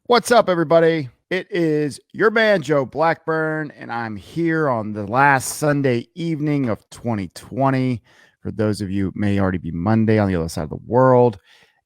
What's up, everybody? It is your man, Joe Blackburn, and I'm here on the last Sunday evening of 2020. For those of you, it may already be Monday on the other side of the world.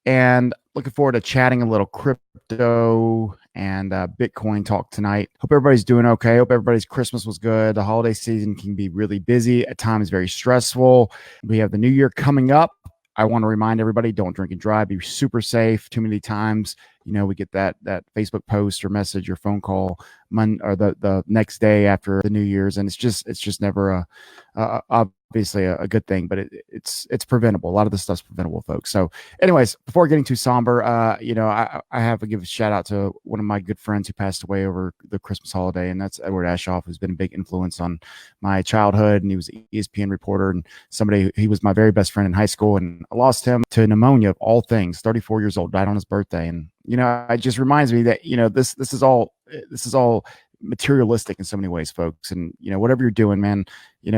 And looking forward to chatting a little crypto and Bitcoin talk tonight. Hope everybody's doing okay. Hope everybody's Christmas was good. The holiday season can be really busy, at times very stressful. We have the new year coming up. I want to remind everybody, don't drink and drive. Be super safe. Too many times, we get that Facebook post or message or phone call or the next day after the New Year's, and it's just never obviously a good thing, but it's preventable. A lot of this stuff's preventable, folks. So, anyways, before getting too somber, I have to give a shout out to one of my good friends who passed away over the Christmas holiday, and that's Edward Ashoff, who's been a big influence on my childhood, and he was an ESPN reporter and somebody. He was my very best friend in high school, and I lost him to pneumonia of all things. 34 years old, died on his birthday, and it just reminds me that this is all materialistic in so many ways, folks. And whatever you're doing, man,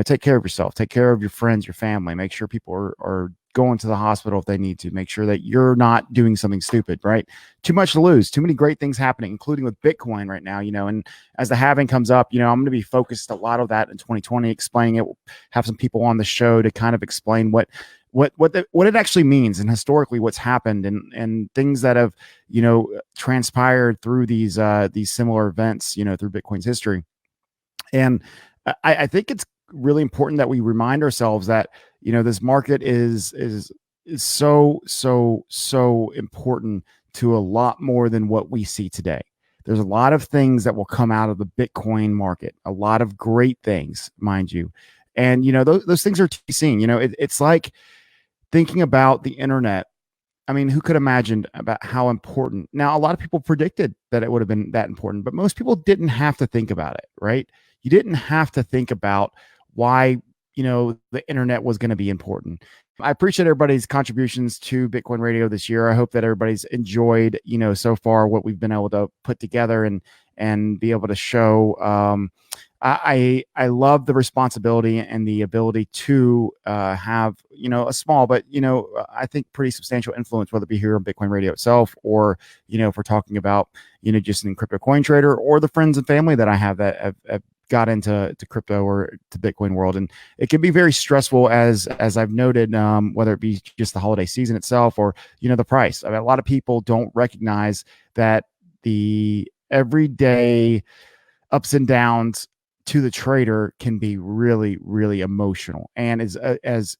take care of yourself, take care of your friends, your family. Make sure people are going to the hospital if they need to. Make sure that you're not doing something stupid, right? Too much to lose, too many great things happening, including with Bitcoin right now. And as the halving comes up, I'm going to be focused a lot of that in 2020, explaining it. We'll have some people on the show to kind of explain what it actually means, and historically what's happened, and things that have transpired through these similar events through Bitcoin's history. And I think it's really important that we remind ourselves that this market is so important to a lot more than what we see today. There's a lot of things that will come out of the Bitcoin market, a lot of great things, mind you. And those things are to be seen. It's like thinking about the internet. I mean, who could imagine about how important? Now, a lot of people predicted that it would have been that important, but most people didn't have to think about it, right? You didn't have to think about why, the internet was going to be important. I appreciate everybody's contributions to Bitcoin Radio this year. I hope that everybody's enjoyed, so far what we've been able to put together and be able to show. I love the responsibility and the ability to have a small but I think pretty substantial influence, whether it be here on Bitcoin Radio itself, or if we're talking about just in Crypto Coin Trader, or the friends and family that I have that have got into crypto or to Bitcoin world. And it can be very stressful, as I've noted, whether it be just the holiday season itself or the price. I mean, a lot of people don't recognize that the everyday ups and downs to the trader can be really, really emotional. And as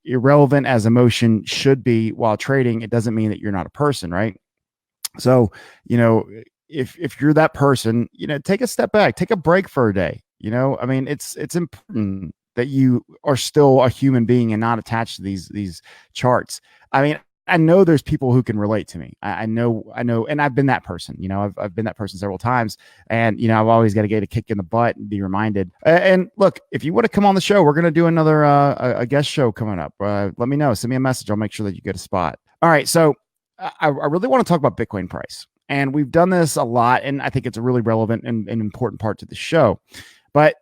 irrelevant as emotion should be while trading, it doesn't mean that you're not a person, right? So if you're that person, take a step back, take a break for a day. I mean, it's important that you are still a human being and not attached to these charts. I mean, I know there's people who can relate to me. I know, and I've been that person. I've been that person several times, and I've always got to get a kick in the butt and be reminded. And look, if you want to come on the show, we're gonna do another a guest show coming up. Let me know. Send me a message. I'll make sure that you get a spot. All right. So I really want to talk about Bitcoin price, and we've done this a lot, and I think it's a really relevant and important part to the show. But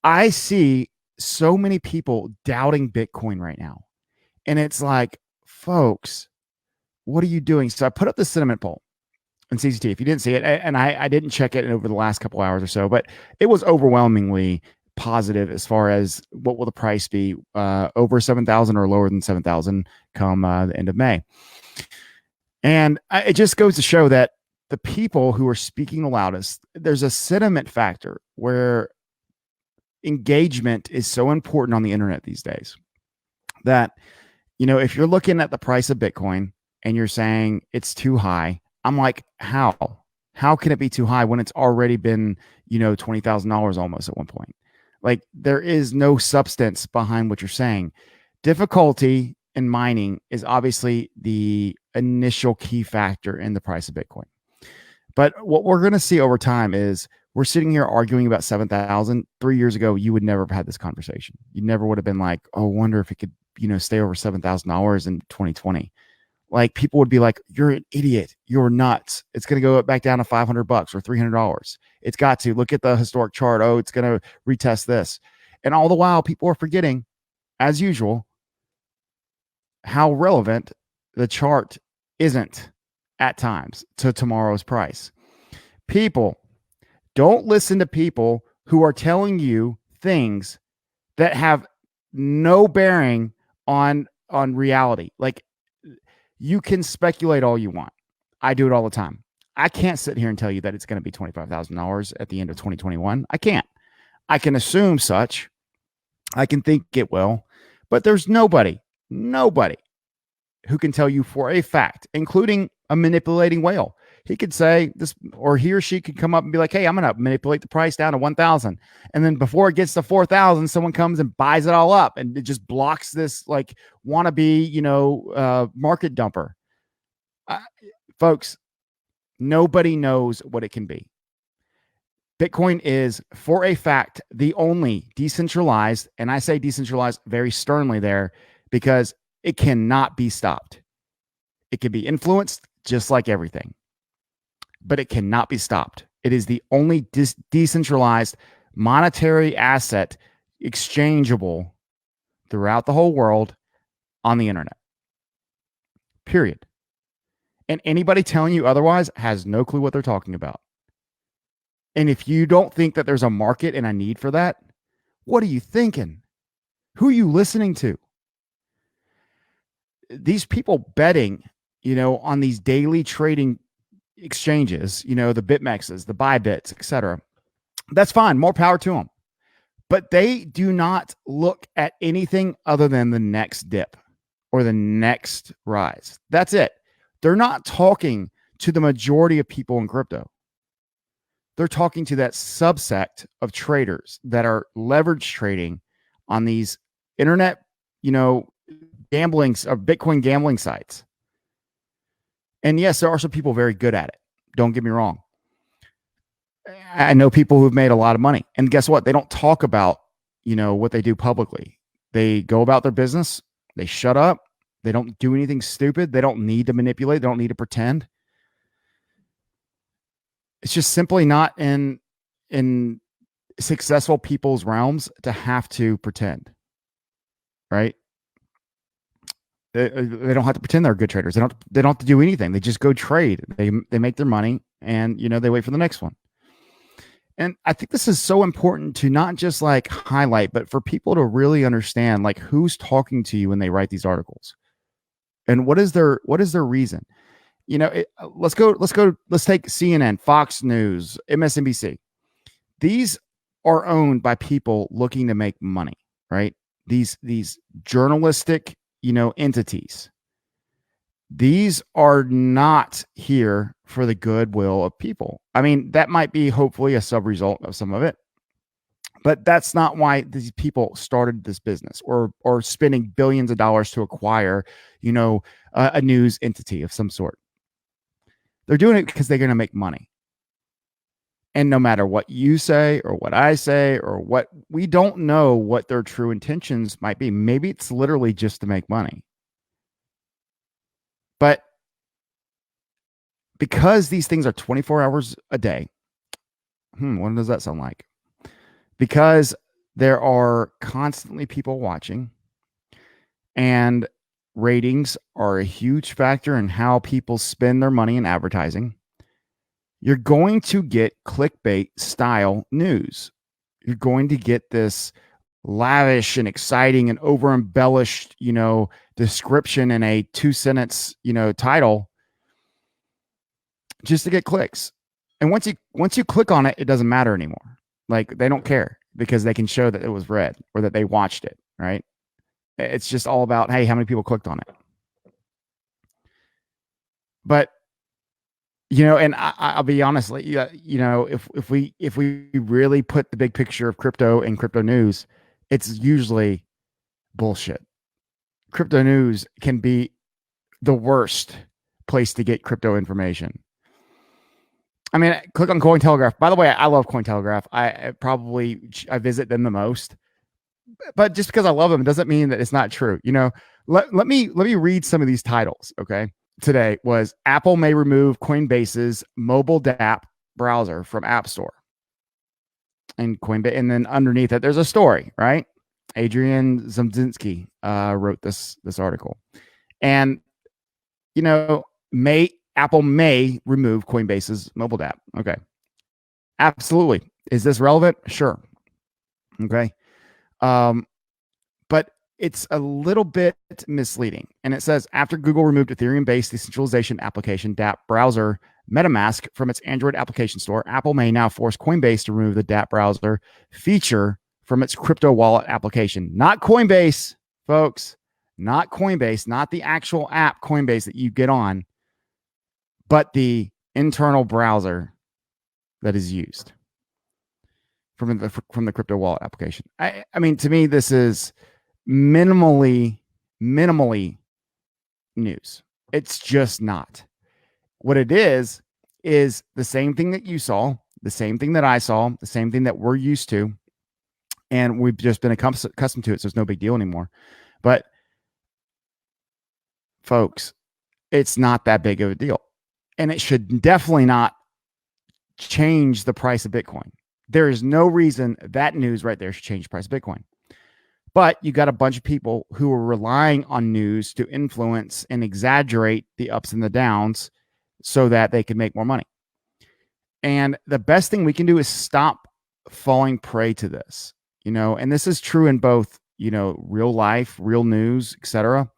I see so many people doubting Bitcoin right now, and it's like, folks, what are you doing? So I put up the sentiment poll in CCT. If you didn't see it, and I didn't check it over the last couple hours or so, but it was overwhelmingly positive as far as what will the price be, over 7,000 or lower than 7,000 come the end of May. And it just goes to show that the people who are speaking the loudest, there's a sentiment factor where engagement is so important on the internet these days that, if you're looking at the price of Bitcoin and you're saying it's too high, I'm like, how can it be too high when it's already been, $20,000 almost at one point? Like, there is no substance behind what you're saying. Difficulty in mining is obviously the initial key factor in the price of Bitcoin. But what we're going to see over time is we're sitting here arguing about 7,000. 3 years ago, you would never have had this conversation. You never would have been like, oh, I wonder if it could, stay over $7,000 in 2020. Like, people would be like, you're an idiot. You're nuts. It's going to go back down to $500 or $300. It's got to. Look at the historic chart. Oh, it's going to retest this. And all the while, people are forgetting, as usual, how relevant the chart isn't at times to tomorrow's price. People, don't listen to people who are telling you things that have no bearing on reality. Like, you can speculate all you want. I do it all the time. I can't sit here and tell you that it's going to be $25,000 at the end of 2021. I can't. I can assume such. I can think it will, but there's nobody who can tell you for a fact, including a manipulating whale. He could say this, or he or she could come up and be like, hey, I'm going to manipulate the price down to 1,000. And then before it gets to 4,000, someone comes and buys it all up, and it just blocks this like wannabe, market dumper. Folks, nobody knows what it can be. Bitcoin is, for a fact, the only decentralized, and I say decentralized very sternly there, because it cannot be stopped. It can be influenced just like everything, but it cannot be stopped. It is the only decentralized monetary asset exchangeable throughout the whole world on the internet. Period. And anybody telling you otherwise has no clue what they're talking about. And if you don't think that there's a market and a need for that, what are you thinking? Who are you listening to? These people betting, on these daily trading exchanges, the BitMEXs, the Bybits, etc. That's fine. More power to them. But they do not look at anything other than the next dip or the next rise. That's it. They're not talking to the majority of people in crypto. They're talking to that subsect of traders that are leverage trading on these internet, gambling or Bitcoin gambling sites. And yes, there are some people very good at it. Don't get me wrong. I know people who've made a lot of money. And guess what? They don't talk about, what they do publicly. They go about their business. They shut up. They don't do anything stupid. They don't need to manipulate. They don't need to pretend. It's just simply not in successful people's realms to have to pretend, right? They don't have to pretend they're good traders. They don't have to do anything. They just go trade. They make their money, and they wait for the next one. And I think this is so important to not just like highlight, but for people to really understand like who's talking to you when they write these articles, and what is their reason. Let's take CNN, Fox News, MSNBC. These are owned by people looking to make money, right? These journalistic, entities. These are not here for the goodwill of people. I mean, that might be hopefully a sub-result of some of it, but that's not why these people started this business or spending billions of dollars to acquire, a news entity of some sort. They're doing it because they're going to make money. And no matter what you say or what I say or what, we don't know what their true intentions might be. Maybe it's literally just to make money. But because these things are 24 hours a day, what does that sound like? Because there are constantly people watching, and ratings are a huge factor in how people spend their money in advertising. You're going to get clickbait style news. You're going to get this lavish and exciting and over embellished, description in a 2-sentence, title just to get clicks. And once you click on it, it doesn't matter anymore. Like, they don't care because they can show that it was read or that they watched it, right? It's just all about, hey, how many people clicked on it? But and I'll be honest, if we really put the big picture of crypto and crypto news, it's usually bullshit. Crypto news can be the worst place to get crypto information. I mean, click on Cointelegraph. By the way, I love Cointelegraph. I visit them the most. But just because I love them doesn't mean that it's not true. Let me read some of these titles, okay? Today was Apple may remove Coinbase's mobile dApp browser from App Store. And Coinbase, and then underneath it, there's a story, right? Adrian Zamzinski wrote this article. And, may Apple may remove Coinbase's mobile app. Okay. Absolutely. Is this relevant? Sure. Okay. But it's a little bit misleading. And it says after Google removed Ethereum-based decentralization application dApp browser MetaMask from its Android application store, Apple may now force Coinbase to remove the dApp browser feature from its crypto wallet application. Not Coinbase, folks. Not Coinbase, not the actual app Coinbase that you get on, but the internal browser that is used from the crypto wallet application. I mean, to me, this is minimally news. It's just not. What it is the same thing that you saw, the same thing that I saw, the same thing that we're used to, and we've just been accustomed to it, so it's no big deal anymore. But folks, it's not that big of a deal, and it should definitely not change the price of Bitcoin. There is no reason that news right there should change the price of Bitcoin. But you got a bunch of people who are relying on news to influence and exaggerate the ups and the downs so that they can make more money. And the best thing we can do is stop falling prey to this, and this is true in both, real life, real news, etc.,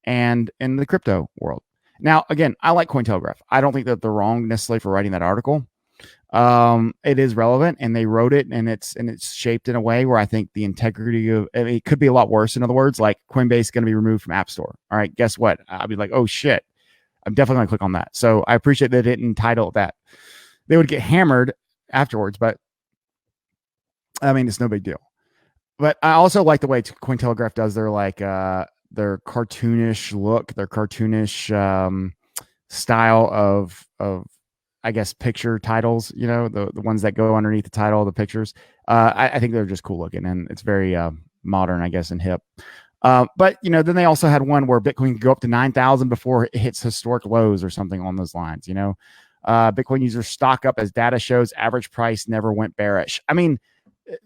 and in the crypto world. Now, again, I like Cointelegraph. I don't think that they're wrong necessarily for writing that article. It is relevant, and they wrote it, and it's shaped in a way where I think the integrity of it could be a lot worse. In other words, like Coinbase is going to be removed from App Store. All right, guess what? I'll be like, oh shit, I'm definitely going to click on that. So I appreciate they didn't title that. They would get hammered afterwards, but I mean, it's no big deal. But I also like the way Cointelegraph does their their cartoonish look, their cartoonish style of I guess picture titles, the ones that go underneath the title of the pictures. I think they're just cool looking, and it's very modern, I guess, and hip. But then they also had one where Bitcoin could go up to 9,000 before it hits historic lows or something on those lines. Bitcoin users stock up as data shows average price never went bearish. I mean,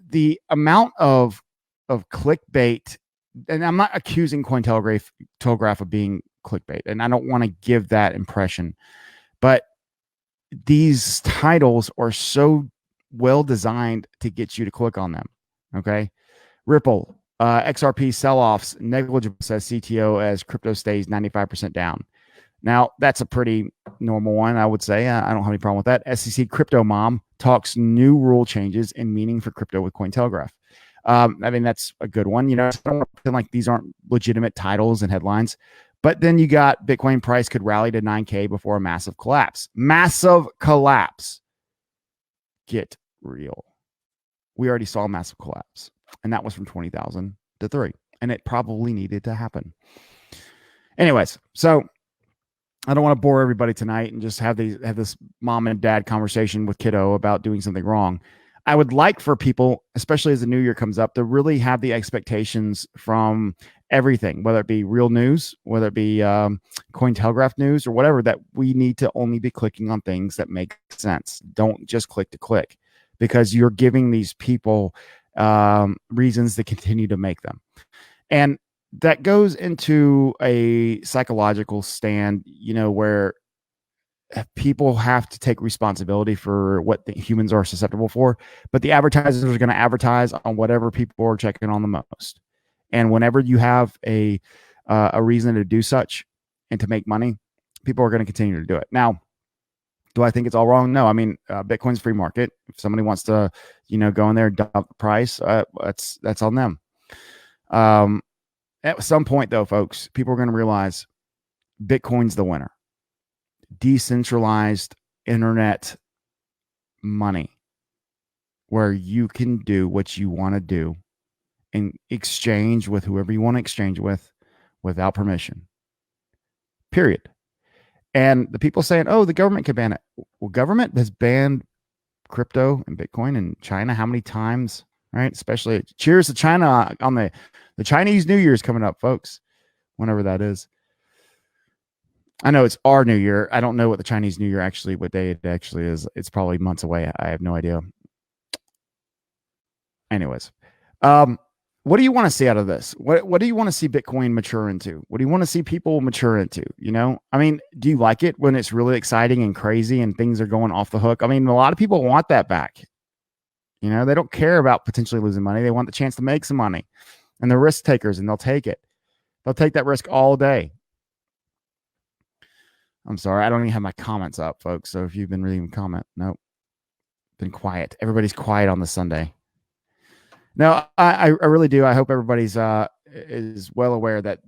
the amount of clickbait, and I'm not accusing Cointelegraph of being clickbait, and I don't want to give that impression, but these titles are so well designed to get you to click on them. Okay. Ripple, XRP sell-offs negligible, says CTO, as crypto stays 95% down. Now, that's a pretty normal one, I would say. I don't have any problem with that. SEC Crypto Mom talks new rule changes in meaning for crypto with Cointelegraph. I mean, that's a good one. I don't want to pretend like these aren't legitimate titles and headlines. But then you got Bitcoin price could rally to 9K before a massive collapse. Massive collapse. Get real. We already saw a massive collapse, and that was from 20,000 to 3, and it probably needed to happen. Anyways, so I don't want to bore everybody tonight and just have this mom and dad conversation with kiddo about doing something wrong. I would like for people, especially as the new year comes up, to really have the expectations from everything, whether it be real news, whether it be Cointelegraph news or whatever, that we need to only be clicking on things that make sense. Don't just click to click, because you're giving these people reasons to continue to make them. And that goes into a psychological stand, where people have to take responsibility for what the humans are susceptible for, but the advertisers are going to advertise on whatever people are checking on the most. And whenever you have a reason to do such and to make money, people are going to continue to do it. Now, do I think it's all wrong? No. I mean, Bitcoin's free market. If somebody wants to, go in there and dump the price, that's on them. At some point, though, folks, people are going to realize Bitcoin's the winner. Decentralized internet money, where you can do what you want to do and exchange with whoever you want to exchange with without permission. Period. And the people saying, oh, the government could ban it. Well, government has banned crypto and Bitcoin in China how many times, right? Especially cheers to China on the Chinese New Year's coming up, folks, whenever that is. I know it's our New Year. I don't know what the Chinese New Year actually, what day it actually is. It's probably months away. I have no idea. Anyways, what do you want to see out of this? What do you want to see Bitcoin mature into? What do you want to see people mature into? I mean, do you like it when it's really exciting and crazy and things are going off the hook? I mean, a lot of people want that back. They don't care about potentially losing money. They want the chance to make some money, and they're risk takers, and they'll take it. They'll take that risk all day. I'm sorry, I don't even have my comments up, folks. So if you've been reading the comment, nope, been quiet. Everybody's quiet on the Sunday. No, I really do. I hope everybody's is well aware that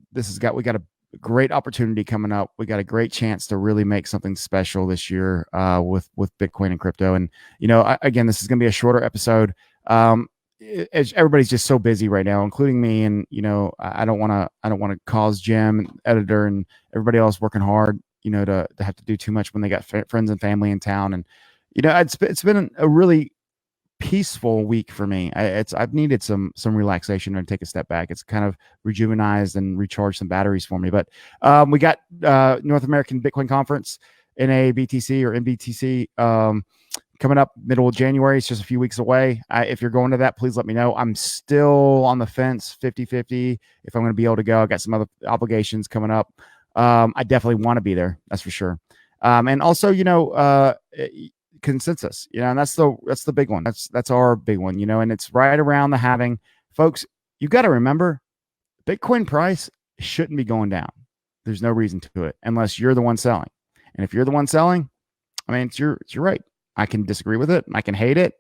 we got a great opportunity coming up. We got a great chance to really make something special this year with Bitcoin and crypto. And again, this is going to be a shorter episode. Everybody's just so busy right now, including me. And I don't want to cause Jim, editor, and everybody else working hard. To have to do too much when they got friends and family in town. And it's been a really peaceful week for me. I've needed some relaxation and take a step back. It's kind of rejuvenized and recharged some batteries for me. But we got North American Bitcoin Conference, NABTC or NBTC, coming up middle of January. It's just a few weeks away. If you're going to that, please let me know. I'm still on the fence, 50-50, if I'm going to be able to go. I got some other obligations coming up. I definitely want to be there. That's for sure. And also, consensus, and that's the big one. That's our big one, and it's right around the halving. Folks, you got to remember, Bitcoin price shouldn't be going down. There's no reason to it unless you're the one selling. And if you're the one selling, I mean, it's your right. I can disagree with it. I can hate it.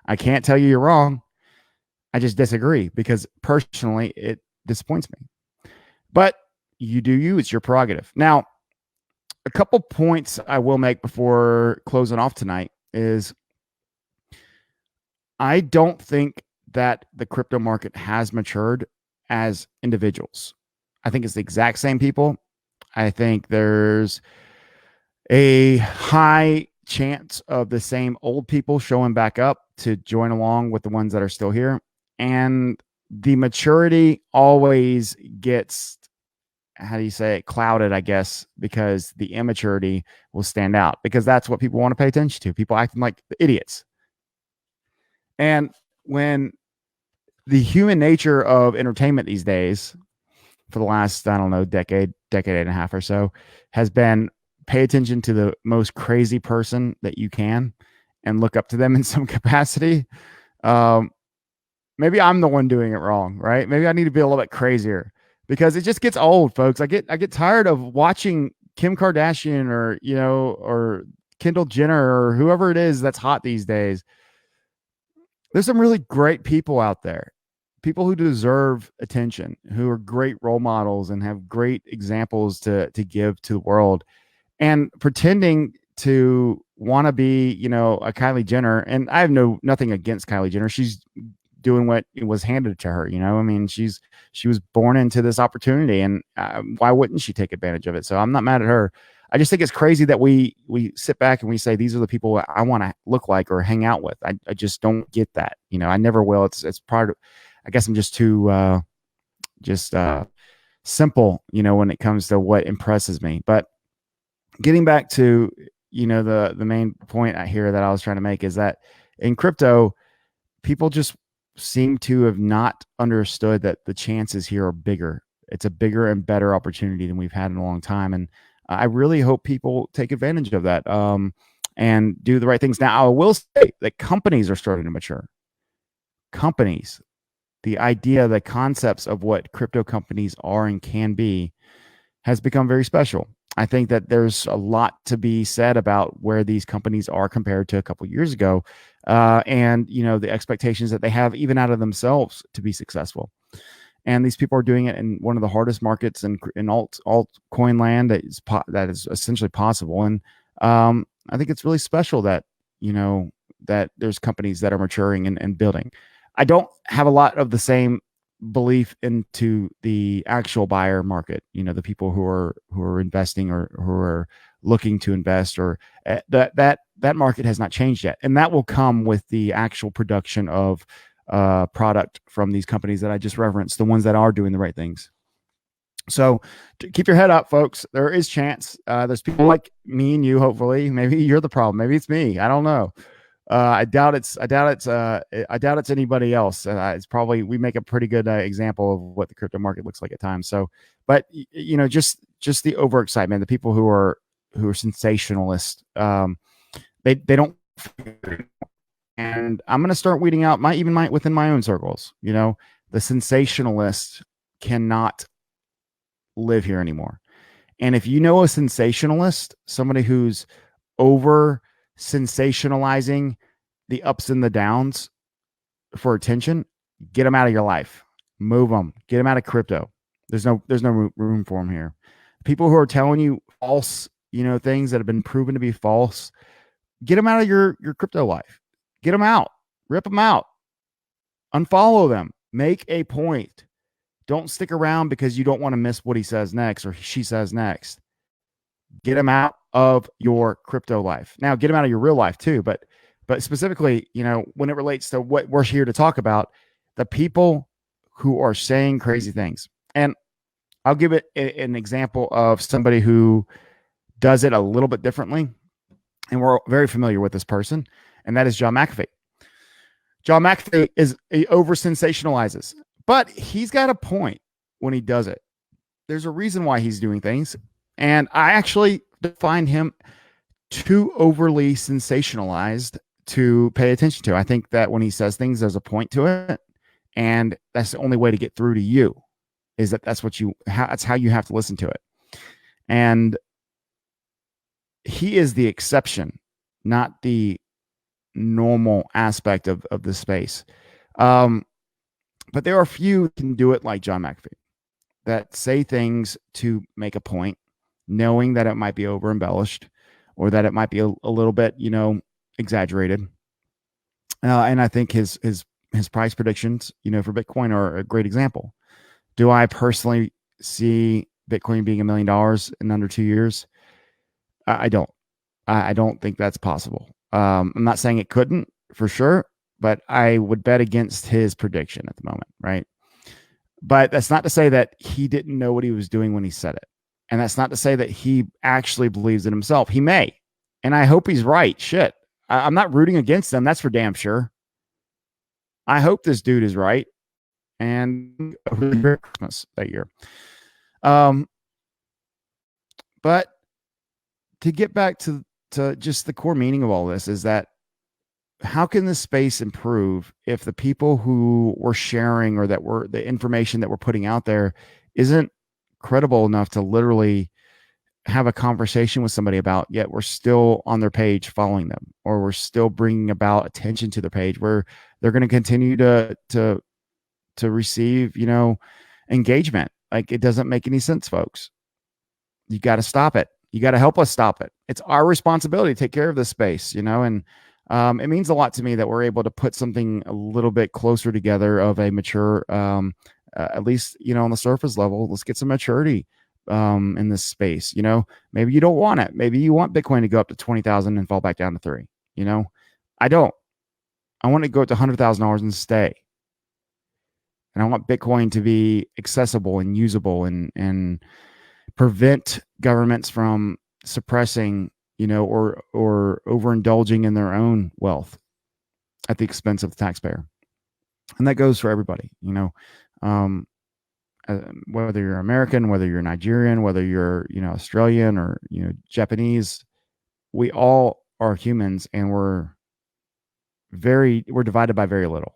I can't tell you you're wrong. I just disagree because personally it disappoints me. But you do you. It's your prerogative. Now, a couple points I will make before closing off tonight is I don't think that the crypto market has matured as individuals. I think it's the exact same people. I think there's a high chance of the same old people showing back up to join along with the ones that are still here. And the maturity always gets, how do you say it, clouded, I guess, because the immaturity will stand out because that's what people want to pay attention to. People acting like idiots. And when the human nature of entertainment these days, for the last, I don't know, decade and a half or so, has been pay attention to the most crazy person that you can and look up to them in some capacity. Maybe I'm the one doing it wrong, right? Maybe I need to be a little bit crazier because it just gets old, folks. I get tired of watching Kim Kardashian or Kendall Jenner or whoever it is that's hot these days. There's some really great people out there, people who deserve attention, who are great role models and have great examples to give to the world. And pretending to want to be, a Kylie Jenner, and I have nothing against Kylie Jenner. She's doing what was handed to her. I mean, she was born into this opportunity, and why wouldn't she take advantage of it? So I'm not mad at her. I just think it's crazy that we sit back and we say these are the people I want to look like or hang out with. I just don't get that. I never will. It's part of. I guess I'm just too simple. When it comes to what impresses me. But getting back to the main point out here that I was trying to make is that in crypto, people just seem to have not understood that the chances here are bigger. It's a bigger and better opportunity than we've had in a long time. And I really hope people take advantage of that and do the right things. Now, I will say that companies are starting to mature. Companies, the idea, the concepts of what crypto companies are and can be has become very special. I think that there's a lot to be said about where these companies are compared to a couple of years ago. And, the expectations that they have even out of themselves to be successful. And these people are doing it in one of the hardest markets in altcoin land that is essentially possible. And I think it's really special that, that there's companies that are maturing and building. I don't have a lot of the same belief into the actual buyer market, the people who are investing or who are looking to invest, or that market has not changed yet. And that will come with the actual production of product from these companies that I just referenced, the ones that are doing the right things. So keep your head up, folks. There is chance. There's people like me and you, hopefully. Maybe you're the problem. Maybe it's me. I don't know. I doubt it's anybody else. It's probably, we make a pretty good example of what the crypto market looks like at times. So, but just the overexcitement, the people who are sensationalist, they don't. And I'm going to start weeding out my within my own circles. The sensationalist cannot live here anymore. And if you know a sensationalist, somebody who's over sensationalizing the ups and the downs for attention, get them out of your life. Move them. Get them out of crypto. There's no room for them here. People who are telling you false, things that have been proven to be false, get them out of your crypto life. Get them out. Rip them out. Unfollow them. Make a point. Don't stick around because you don't want to miss what he says next or she says next. Get them out of your crypto life. Now, get them out of your real life too, but specifically, when it relates to what we're here to talk about, the people who are saying crazy things. And I'll give it an example of somebody who does it a little bit differently. And we're very familiar with this person, and that is John McAfee. John McAfee over sensationalizes, but he's got a point when he does it. There's a reason why he's doing things. And I actually find him too overly sensationalized to pay attention to. I think that when he says things, there's a point to it. And that's the only way to get through to you, is that's how you have to listen to it. And he is the exception, not the normal aspect of the space. But there are few who can do it like John McAfee, that say things to make a point, knowing that it might be over embellished or that it might be a little bit, exaggerated. And I think his price predictions, for Bitcoin are a great example. Do I personally see Bitcoin being $1 million in under 2 years? I don't. I don't think that's possible. I'm not saying it couldn't for sure, but I would bet against his prediction at the moment, right? But that's not to say that he didn't know what he was doing when he said it. And that's not to say that he actually believes it himself. He may. And I hope he's right. Shit. I'm not rooting against him. That's for damn sure. I hope this dude is right. And a really great Christmas that year. But to get back to just the core meaning of all this is that how can this space improve if the people who we're sharing or the information that we're putting out there isn't credible enough to literally have a conversation with somebody about, yet we're still on their page following them, or we're still bringing about attention to their page where they're going to continue to receive, engagement. Like, it doesn't make any sense, folks. You got to stop it. You got to help us stop it. It's our responsibility to take care of this space, and it means a lot to me that we're able to put something a little bit closer together of a mature, at least, on the surface level. Let's get some maturity in this space. Maybe you don't want it. Maybe you want Bitcoin to go up to 20,000 and fall back down to 3. I don't. I want it to go up to $100,000 and stay. And I want Bitcoin to be accessible and usable and prevent governments from suppressing, or overindulging in their own wealth at the expense of the taxpayer. And that goes for everybody, whether you're American, whether you're Nigerian, whether you're, Australian or, Japanese, we all are humans, and we're divided by very little.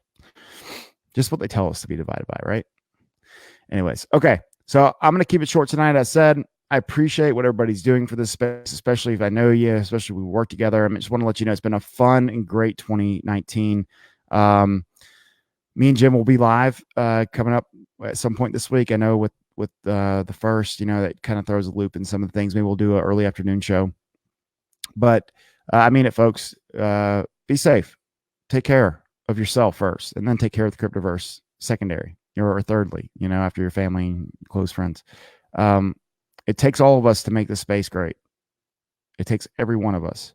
Just what they tell us to be divided by, right? Anyways, okay. So I'm going to keep it short tonight. As I said, I appreciate what everybody's doing for this space, especially if I know you, especially if we work together. I just want to let you know it's been a fun and great 2019. Me and Jim will be live coming up at some point this week. I know with the first, that kind of throws a loop in some of the things. Maybe we'll do an early afternoon show. But I mean it, folks. Be safe. Take care of yourself first, and then take care of the cryptoverse secondary, or thirdly, after your family and close friends. It takes all of us to make this space great. It takes every one of us.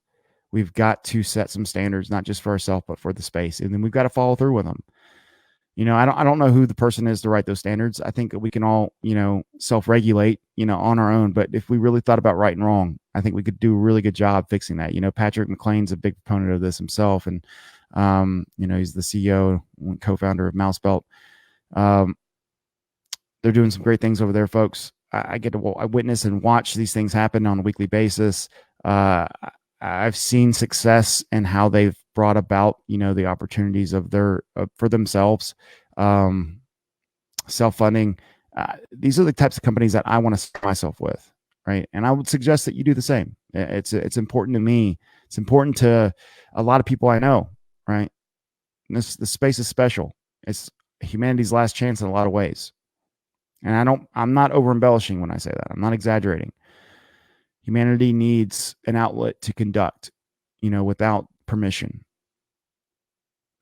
We've got to set some standards, not just for ourselves, but for the space. And then we've got to follow through with them. I don't know who the person is to write those standards. I think that we can all, self-regulate, on our own. But if we really thought about right and wrong, I think we could do a really good job fixing that. Patrick McLean's a big proponent of this himself, and he's the CEO, co-founder of Mousebelt. They're doing some great things over there, folks. I get to witness and watch these things happen on a weekly basis. I've seen success in how they've brought about, the opportunities of for themselves, self-funding. These are the types of companies that I want to surround myself with, right? And I would suggest that you do the same. It's important to me. It's important to a lot of people I know, right? The space is special. It's humanity's last chance in a lot of ways. And I'm not over embellishing when I say that. I'm not exaggerating. Humanity needs an outlet to conduct, without permission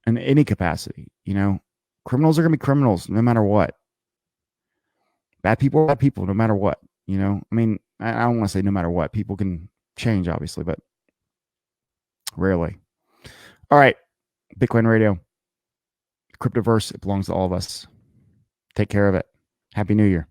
in any capacity. Criminals are going to be criminals no matter what. Bad people are bad people no matter what. I don't want to say no matter what. People can change, obviously, but rarely. All right. Bitcoin Radio. Cryptoverse, it belongs to all of us. Take care of it. Happy New Year.